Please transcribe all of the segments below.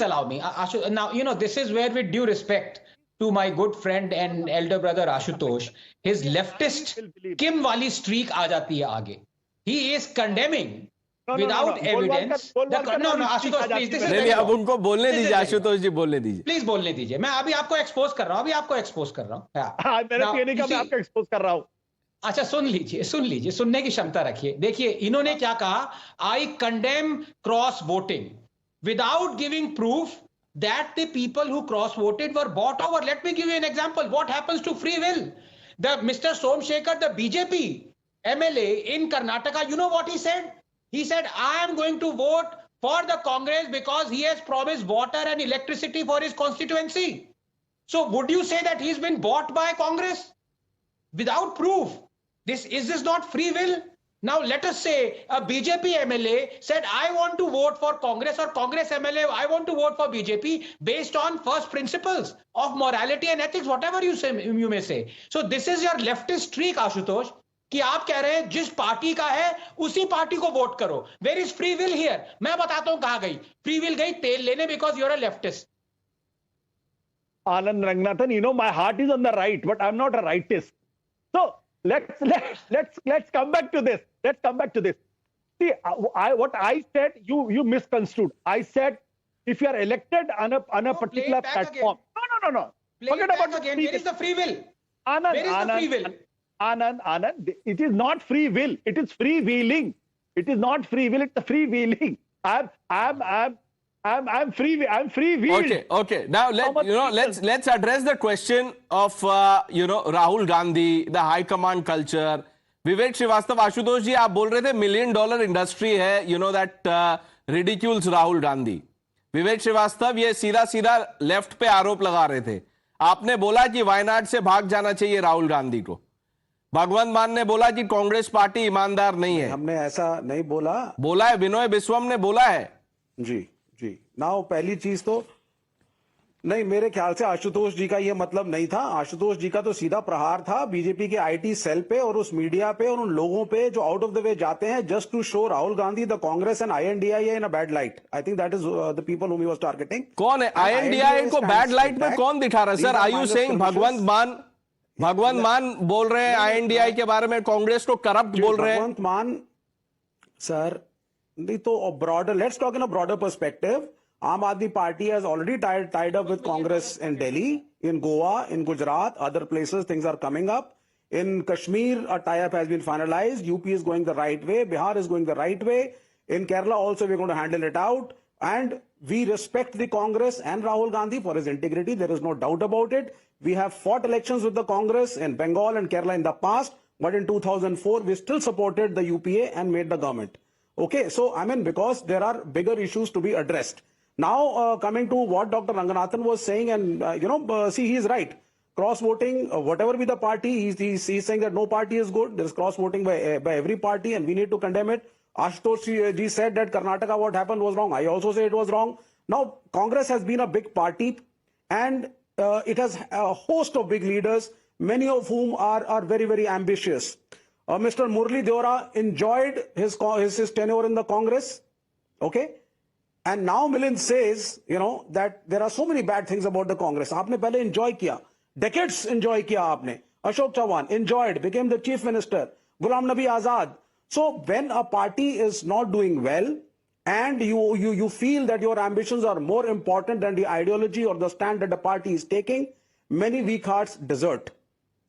allow me. Now, this is where, with due respect to my good friend and elder brother Ashutosh, his leftist Kim wali streak aa jati hai aage. He is condemning without evidence. No, Ashutosh, please. This is नहीं, अब उनको बोलने दीजिए, आशुतोष जी बोलने दीजिए. Please बोलने दीजिए. मैं अभी आपको एक्सपोज कर रहा हूं. मैंने तो ये नहीं कहा मैं आपको एक्सपोज कर रहा हूं. अच्छा, सुन लीजिए, सुनने की क्षमता रखिए. देखिए, इन्होंने क्या कहा, आई condemn cross voting without giving proof that the people who cross voted were bought over. Let me give you an example. What happens to free will? The Mr. Somshekhar, the BJP MLA in Karnataka, you know what he said? He said, I am going to vote for the Congress because he has promised water and electricity for his constituency. So would you say that he's been bought by Congress without proof? Is this not free will? Now let us say a BJP MLA said, I want to vote for Congress, or Congress MLA, I want to vote for BJP based on first principles of morality and ethics, whatever you may say. So this is your leftist streak, Ashutosh, कि आप कह रहे हैं जिस party का है उसी party को वोट करो. Where is free will here? मैं बताता हूं कहां गई. Free will गई तेल लेने, because you're a leftist. Anand Ranganathan, my heart is on the right, but I'm not a rightist. So let's come back to this. See, what I said, you misconstrued. I said, if you are elected on a particular platform. No. Forget about again. Where is the free will? Anand, it is not free will. It is freewheeling. It is not free will. It's the freewheeling. I'm free-wheeled. Okay. Now let's address the question of Rahul Gandhi, the high command culture. विवेक श्रीवास्तव, आशुतोष जी आप बोल रहे थे $1 million industry है, that ridicules Rahul Gandhi. विवेक श्रीवास्तव ये सीधा left पे आरोप लगा रहे थे. आपने बोला कि वायनाड से भाग जाना चाहिए राहुल गांधी को. भगवंत मान ने बोला कि कांग्रेस पार्टी ईमानदार नहीं है. हमने ऐसा नहीं बोला है. विनोय बिस्वम ने बोला है. जी. नाउ पहली चीज तो नहीं, मेरे ख्याल से आशुतोष जी का ये मतलब नहीं था. आशुतोष जी का तो सीधा प्रहार था बीजेपी के आईटी सेल पे और उस मीडिया पे और उन लोगों पे जो आउट ऑफ द वे जाते हैं just to show Rahul Gandhi, the Congress and INDI in a bad light. I think that is the people whom he was targeting. कौन है आईएनडीआई को बैड लाइट में कौन दिखा रहा है सर? आर यू सेइंग भगवंत मान बोल रहे हैं आईएनडीआई के बारे में कांग्रेस को करप्ट बोल रहे हैं? भगवंत मान सर, नहीं तो broader, let's talk in a broader perspective. Aam Aadmi Party has already tied up with Congress in Delhi, in Goa, in Gujarat, other places things are coming up. In Kashmir, a tie-up has been finalized. UP is going the right way. Bihar is going the right way. In Kerala also we're going to handle it out. And we respect the Congress and Rahul Gandhi for his integrity. There is no doubt about it. We have fought elections with the Congress in Bengal and Kerala in the past. But in 2004, we still supported the UPA and made the government. Okay, so because there are bigger issues to be addressed. Now, coming to what Dr. Ranganathan was saying, and see, he is right. Cross-voting, whatever be the party, he's saying that no party is good. There is cross-voting by every party, and we need to condemn it. Ashutosh ji said that Karnataka, what happened was wrong. I also say it was wrong. Now, Congress has been a big party, and it has a host of big leaders, many of whom are very, very ambitious. Mr. Murli Deora enjoyed his tenure in the Congress. Okay. And now Milind says, that there are so many bad things about the Congress. Aapne pehle enjoy kiya. Decades enjoy kiya aapne. Ashok Chavan enjoyed, became the chief minister. Ghulam Nabi Azad. So when a party is not doing well and you feel that your ambitions are more important than the ideology or the stand that the party is taking, many weak hearts desert.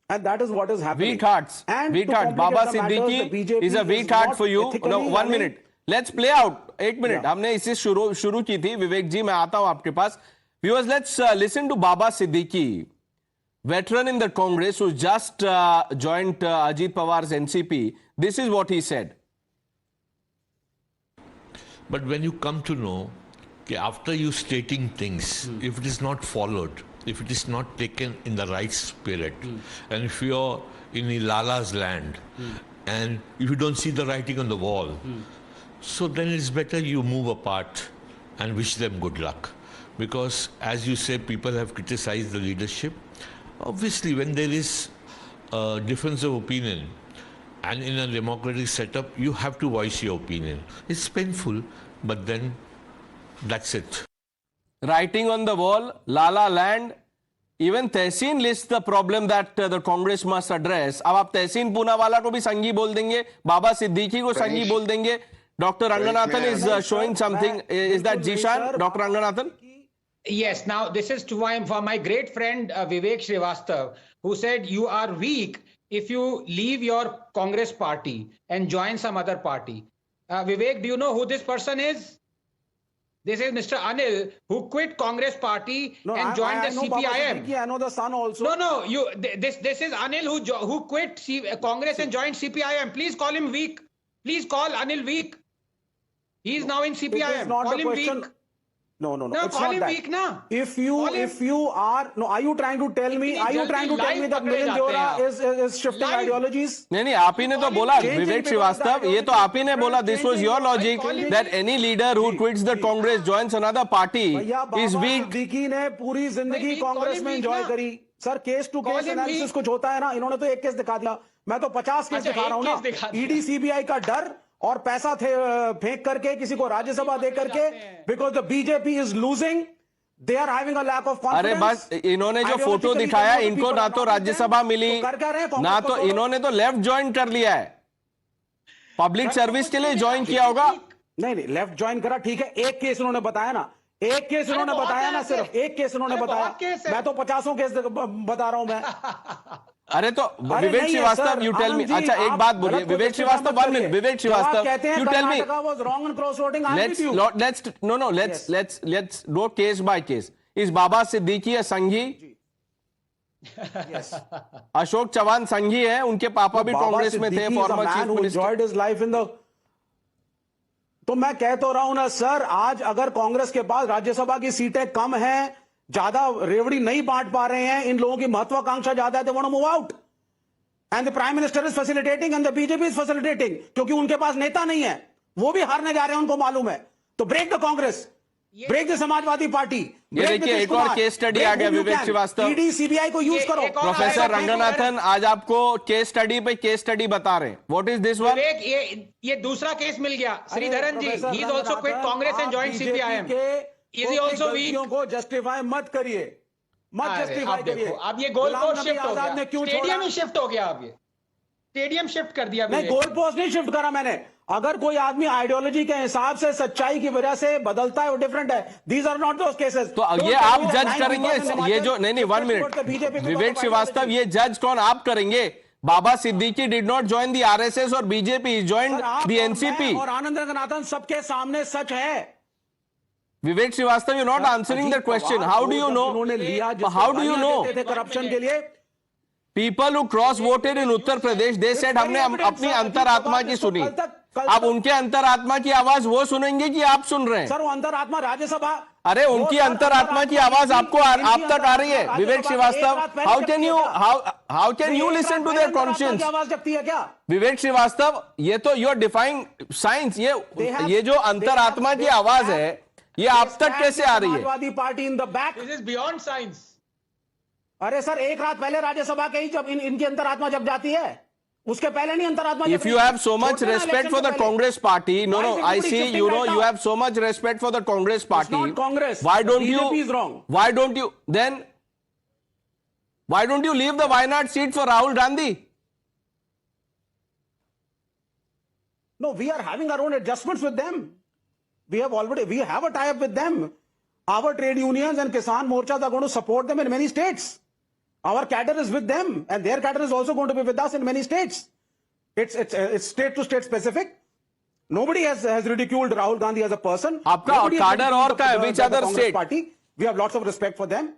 And that is what is happening. Weak hearts. Baba Siddiqui is a weak heart for you. No, 1 minute. Let's play out. 1 minute. हमने इसे शुरू की थी. विवेक जी, मैं आता हूं आपके पास. Viewers, let's listen to Baba Siddiqui, veteran in the Congress who just joined Ajit Pawar's NCP. This is what he said. But when you come to know, after you stating things, if it is not followed, if it is not taken in the right spirit, and if you're in Lala's land, and if you don't see the writing on the wall, so then it's better you move apart and wish them good luck. Because as you say, people have criticized the leadership. Obviously, when there is a difference of opinion, and in a democratic setup, you have to voice your opinion. It's painful, but then that's it. writing on the wall, Lala land. Even Tehseen lists the problem that the Congress must address. अब आप तहसीन पूनावाला को भी संघी बोल देंगे, बाबा सिद्दीकी को संघी बोल देंगे. Dr. Ranganathan is showing something. Is that Jishan? Dr. Ranganathan? Yes. Now this is for my great friend Vivek Srivastava, who said you are weak if you leave your Congress party and join some other party. Vivek, do you know who this person is? This is Mr. Anil, who quit Congress party and joined the CPIM. I know the son also. No. This is Anil who quit Congress and joined CPIM. Please call him weak. Please call Anil weak. He is now in CPIM. Call him weak. No. No, it's call not him that. weak now. If you are are you trying to tell me that Milind Deora is shifting ideologies? नहीं आप ही ने तो बोला विवेक श्रीवास्तव, ये तो आप ही ने बोला. This was your logic that any leader who quits the Congress joins another party is weak. Siddiqui ने पूरी जिंदगी कांग्रेस में एंजॉय करी. Sir case to case analysis कुछ होता है ना. इन्होंने तो एक केस दिखा दिया, मैं तो 50 केस दिखा रहा हूँ ना. ईडी सीबीआई का डर और पैसा फेंक करके किसी को राज्यसभा दे करके, because the BJP is losing, they are having a lack of confidence. अरे बस इन्होंने जो फोटो दिखाया, इनको ना तो राज्यसभा मिली, ना तो इन्होंने तो लेफ्ट ज्वाइन कर लिया है. पब्लिक सर्विस के लिए ज्वाइन किया होगा. नहीं लेफ्ट ज्वाइन करा, ठीक है. एक केस इन्होंने बताया ना, एक केस इन्होंने बताया ना, सिर्फ एक केस इन्होंने बताया. मैं तो 50 केस बता रहा हूं मैं. अरे तो Vivek Srivastava, you tell me. अच्छा एक बात बोलिए Vivek Srivastava, 1 minute. Vivek Srivastava, you tell me. Let's go case by case. Is Baba Siddiqui a Sanghi? Ashok Chauhan संघी है, उनके पापा भी कांग्रेस में थे, फॉर्मर चीफ मिनिस्टर. तो मैं कह तो रहा हूं ना सर, आज अगर कांग्रेस के पास राज्यसभा की सीटें कम हैं, ज्यादा रेवड़ी नहीं बांट पा रहे हैं, इन लोगों की महत्वाकांक्षा ज्यादा है, they want to move out and the prime minister is facilitating and the BJP is facilitating, क्योंकि उनके पास नेता नहीं है, वो भी हारने जा रहे हैं, उनको मालूम है. तो break the Congress, break the Samajwadi Party. ये देखिए एक और केस स्टडी आ गया विवेक श्रीवास्तव. ईडी सीबीआई को यूज करो. प्रोफेसर रंगनाथन आज आपको केस स्टडी पे केस स्टडी बता रहे हैं. What is this one? ये दूसरा केस मिल गया. Sreedharan ji, he is also quit Congress and joined CPIM. Is he also weak? को जस्टिफाई मत करिए, मत जस्टिफाई करिए. अब ये गोल पोस्ट शिफ्ट हो गया, स्टेडियम ही शिफ्ट हो गया. अब ये स्टेडियम शिफ्ट कर दिया. नहीं, गोल पोस्ट नहीं शिफ्ट करा मैंने. अगर कोई आदमी आइडियोलॉजी के हिसाब से, सच्चाई की वजह से बदलता है, वो डिफरेंट है. These are not those cases. तो ये आप जज करेंगे. ये जो नहीं 1 मिनट विवेक श्रीवास्तव, ये जज कौन आप करेंगे? Baba Siddique did not join the RSS और बीजेपी ज्वाइंड द एनसीपी. और आनंद रंगनाथन सबके सामने सच है. Vivek Srivastava, you're not answering the question. How do you know? How do you know? Corruption के लिए People who cross voted in Uttar Pradesh, they said हमने अपनी अंतरात्मा की सुनी. अब उनके अंतरात्मा की आवाज वो सुनेंगे कि आप सुन रहे हैं? सर वो अंतरात्मा राज्यसभा. अरे उनकी अंतरात्मा की आवाज आपको आप तक आ रही है विवेक Srivastava. how can you listen to their conscience? आवाज जगती है क्या विवेक श्रीवास्तव? ये तो you're defying science. ये जो अंतरात्मा की आवाज है, ये आप तक कैसे आ रही है? Samajwadi party in the back. This is beyond science. अरे सर एक रात पहले राज्यसभा के ही जब इनकी अंतरात्मा जब जाती है, उसके पहले नहीं अंतरात्मा. If you have so much respect for the Congress party, no, I see, you know, you have so much respect for the Congress party. It's not Congress. Why don't you? BJP is wrong. Why don't you then? Why don't you leave the Wayanad seat for Rahul Gandhi? No, we are having our own adjustments with them. We have a tie-up with them. Our trade unions and Kisan Morchas are going to support them in many states. Our cadre is with them, and their cadre is also going to be with us in many states. It's state to state specific. Nobody has ridiculed Rahul Gandhi as a person. आपका cadre और का which other state? Party. We have lots of respect for them.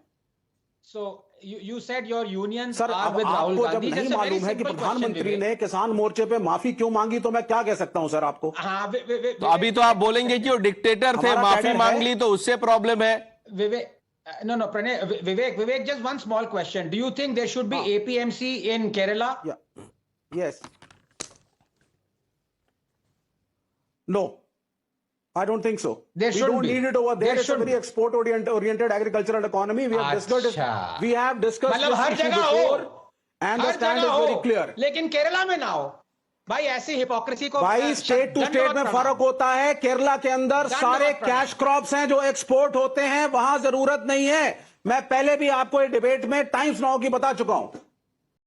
So you said your unions sir are with Rahul आपको Gandhi. जब नहीं मालूम है कि प्रधानमंत्री ने किसान मोर्चे पे माफी क्यों मांगी, तो मैं क्या कह सकता हूं सर आपको. हाँ, तो अभी तो आप बोलेंगे कि वो डिक्टेटर थे, माफी मांग ली, तो उससे प्रॉब्लम है. No, Pranay, Vivek, just one small question. Do you think there should be APMC in Kerala? Yeah. Yes. No. I don't think so. There should don't be. need it over there. There It's a very export-oriented agricultural economy. We have discussed मतलब this her issue जगह before, हो, and the her stand जगह is very हो, clear. लेकिन केरला में ना हो. भाई ऐसी हिपोक्रेसी को भाई स्टेट टू स्टेट में फर्क होता है। केरला के अंदर सारे कैश क्रॉप्स हैं जो एक्सपोर्ट होते हैं, वहां जरूरत नहीं है। मैं पहले भी आपको ये डिबेट में टाइम्स नाउ की बता चुका हूं।